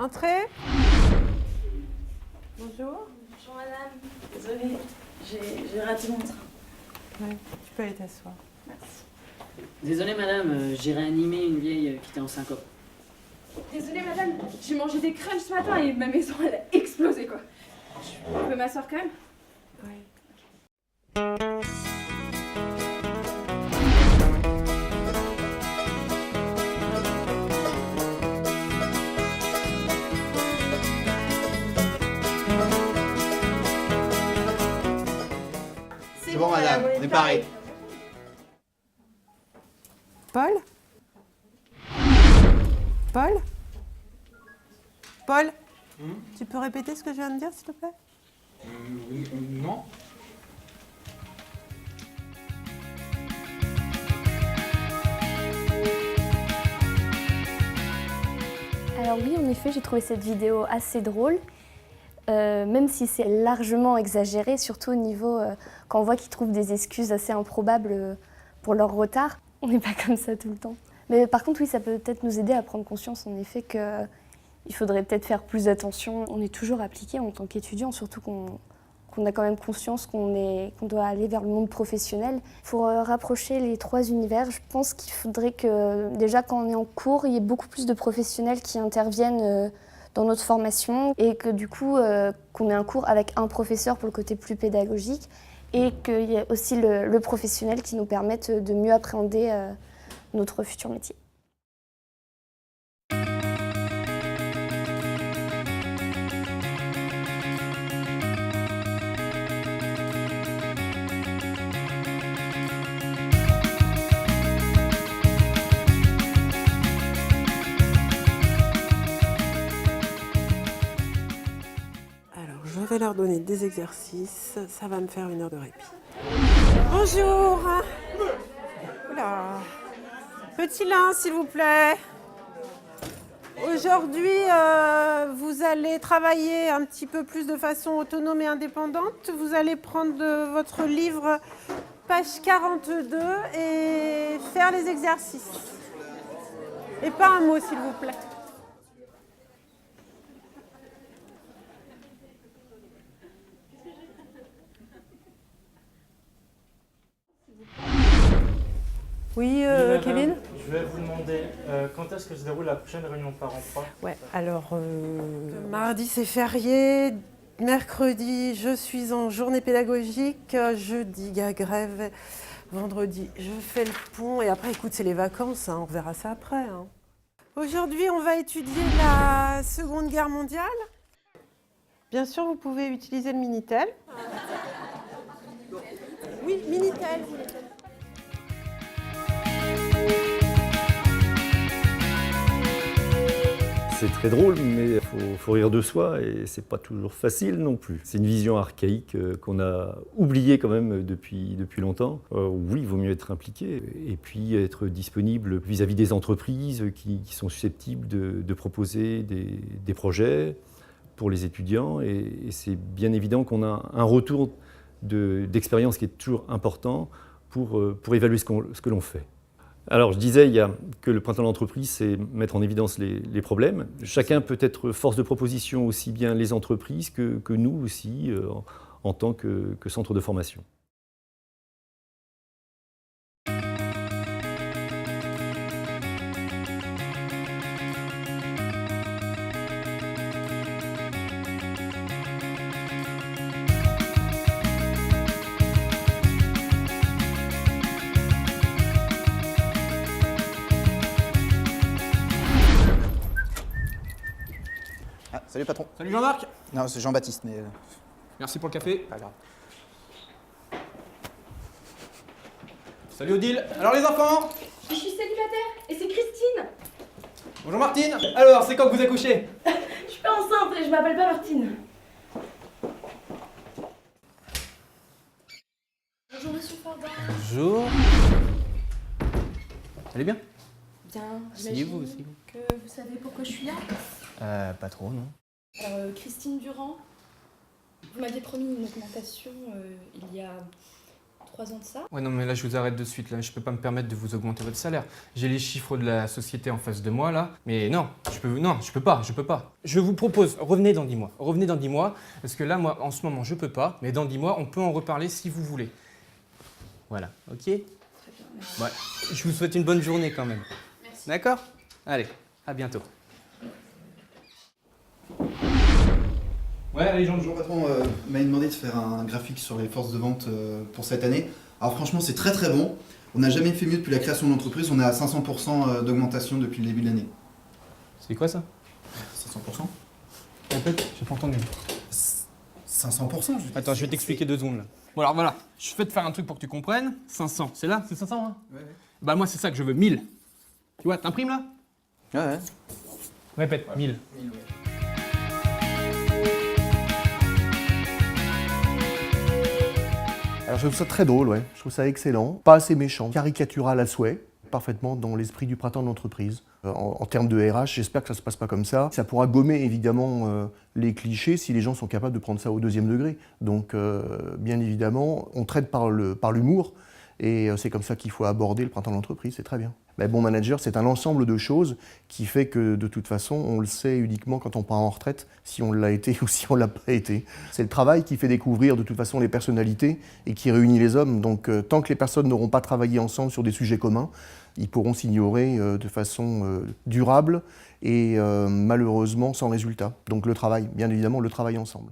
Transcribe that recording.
Entrez. Bonjour. Bonjour madame. Désolée, j'ai raté mon train. Ouais, tu peux aller t'asseoir. Merci. Désolé madame, j'ai réanimé une vieille qui était en syncope. Désolée madame, j'ai mangé des crunchs ce matin et ma maison elle a explosé quoi. Je peux m'asseoir quand même? Ouais. C'est bon madame, on est paré. Paul? Paul? Paul? Tu peux répéter ce que je viens de dire, s'il te plaît? Non. Alors oui, en effet, j'ai trouvé cette vidéo assez drôle, même si c'est largement exagéré, surtout au niveau quand on voit qu'ils trouvent des excuses assez improbables pour leur retard. On n'est pas comme ça tout le temps. Mais par contre, oui, ça peut peut-être nous aider à prendre conscience, en effet, qu'il faudrait peut-être faire plus attention. On est toujours appliqué en tant qu'étudiant, surtout qu'on a quand même conscience qu'on doit aller vers le monde professionnel. Pour rapprocher les trois univers, je pense qu'il faudrait que, déjà quand on est en cours, il y ait beaucoup plus de professionnels qui interviennent dans notre formation et que du coup, qu'on ait un cours avec un professeur pour le côté plus pédagogique et qu'il y ait aussi le professionnel qui nous permette de mieux appréhender notre futur métier. Alors, je vais leur donner des exercices. Ça va me faire 1 heure de répit. Bonjour. Oula. Petit lin, s'il vous plaît. Aujourd'hui, vous allez travailler un petit peu plus de façon autonome et indépendante. Vous allez prendre votre livre, page 42, et faire les exercices. Et pas un mot, s'il vous plaît. Oui, Madame, Kevin? je vais vous demander quand est-ce que se déroule la prochaine réunion parents-prof? Ouais, alors mardi c'est férié, mercredi je suis en journée pédagogique, jeudi il y a grève, vendredi je fais le pont et après écoute c'est les vacances, hein, on verra ça après. Hein. Aujourd'hui on va étudier la Seconde Guerre mondiale. Bien sûr vous pouvez utiliser le Minitel. Oui, Minitel. C'est très drôle, mais il faut rire de soi et c'est pas toujours facile non plus. C'est une vision archaïque qu'on a oubliée quand même depuis longtemps. Oui, il vaut mieux être impliqué et puis être disponible vis-à-vis des entreprises qui sont susceptibles de proposer des projets pour les étudiants. Et c'est bien évident qu'on a un retour d'expérience qui est toujours important pour évaluer ce que l'on fait. Alors, je disais que le printemps de l'entreprise, c'est mettre en évidence les problèmes. Chacun peut être force de proposition, aussi bien les entreprises que nous aussi, en tant que centre de formation. Ah, salut patron. Salut Jean-Marc. Non, c'est Jean-Baptiste, mais... Merci pour le café. Pas grave. Salut Odile. Alors les enfants? Je suis célibataire et c'est Christine. Bonjour Martine. Alors, c'est quand que vous accouchez? Je suis pas enceinte et je m'appelle pas Martine. Bonjour monsieur Fordin. Bonjour. Ça allez bien? Bien, Asseyez-vous, j'imagine asseyez-vous. que vous savez pourquoi je suis là. Pas trop, non. Alors Christine Durand, vous m'aviez promis une augmentation il y a 3 ans de ça. Ouais, non, mais là, je vous arrête de suite. Là, je peux pas me permettre de vous augmenter votre salaire. J'ai les chiffres de la société en face de moi, là. Mais non, je peux pas. Je vous propose, revenez dans 10 mois. Revenez dans 10 mois, parce que là, moi, en ce moment, je peux pas. Mais dans 10 mois, on peut en reparler si vous voulez. Voilà, ok? Très bien, merci. Ouais. Je vous souhaite une bonne journée quand même. Merci. D'accord? Allez, à bientôt. Ouais, allez, Jean. Bonjour patron, il m'a demandé de faire un graphique sur les forces de vente pour cette année. Alors franchement c'est très très bon. On n'a jamais fait mieux depuis la création de l'entreprise, on est à 500% d'augmentation depuis le début de l'année. C'est quoi ça? 500%? Répète, j'ai pas entendu. 500%. Attends, je vais t'expliquer 2 secondes là. Bon alors voilà, je vais te faire un truc pour que tu comprennes. 500, c'est là? C'est 500 hein? Ouais. Bah moi c'est ça que je veux, 1000. Tu vois, t'imprimes là? Ouais. Répète, 1000. Alors je trouve ça très drôle, ouais. Je trouve ça excellent, pas assez méchant, caricatural à souhait, parfaitement dans l'esprit du printemps de l'entreprise. En termes de RH, j'espère que ça se passe pas comme ça. Ça pourra gommer évidemment les clichés si les gens sont capables de prendre ça au 2e degré. Donc bien évidemment, on traite par l'humour et c'est comme ça qu'il faut aborder le printemps de l'entreprise, c'est très bien. Mais bon manager, c'est un ensemble de choses qui fait que de toute façon, on le sait uniquement quand on part en retraite, si on l'a été ou si on l'a pas été. C'est le travail qui fait découvrir de toute façon les personnalités et qui réunit les hommes. Donc tant que les personnes n'auront pas travaillé ensemble sur des sujets communs, ils pourront s'ignorer de façon durable et malheureusement sans résultat. Donc le travail, bien évidemment, le travail ensemble.